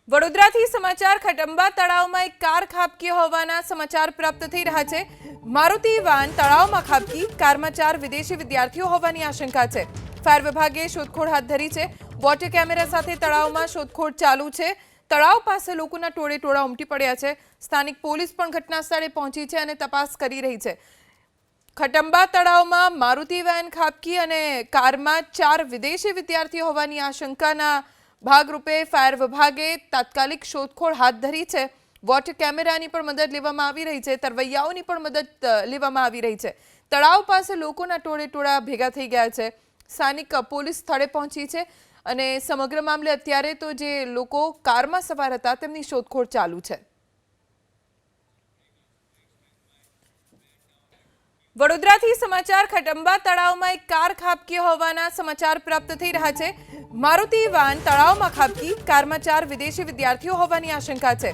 વડોદરાથી સમાચાર ખટંબા તળાવમાં એક કાર ખાબકી હોવાના સમાચાર પ્રાપ્ત થઈ રહ્યા છે। મારુતિ વાન તળાવમાં ખાબકી, કારમાં 4 વિદેશી વિદ્યાર્થીઓ હોવાની આશંકા છે। ફાયર વિભાગે શોધખોળ હાથ ધરી છે। વોટર કેમેરા સાથે તળાવમાં શોધખોળ ચાલુ છે। તળાવ પાસે લોકોના ટોળે-ટોળા ઉમટી પડ્યા છે। સ્થાનિક પોલીસ પણ ઘટના સ્થળે પહોંચી છે અને તપાસ કરી રહી છે। ખટંબા તળાવમાં મારુતિ વાન ખાબકી અને કારમાં 4 વિદેશી વિદ્યાર્થીઓ હોવાની આશંકાના ભાગરૂપે ફાયર વિભાગે તાત્કાલિક શોધખોળ હાથ ધરી છે। વોટર કેમેરાની પણ મદદ લેવામાં આવી રહી છે। તરવૈયાઓની પણ મદદ લેવામાં આવી રહી છે। તળાવ પાસે લોકોના ટોળે-ટોળા ભેગા થઈ ગયા છે। સ્થાનિક પોલીસ સ્થળે પહોંચી છે અને સમગ્ર મામલે અત્યારે તો જે લોકો કારમાં સવાર હતા તેમની શોધખોળ ચાલુ છે। વડોદરાથી સમાચાર ખટંબા તળાવમાં એક કાર ખાબકી હોવાના સમાચાર પ્રાપ્ત થઈ રહ્યા છે। મારુતિ વાન તળાવમાં ખાબકી, કારમાં 4 વિદેશી વિદ્યાર્થીઓ હોવાની આશંકા છે।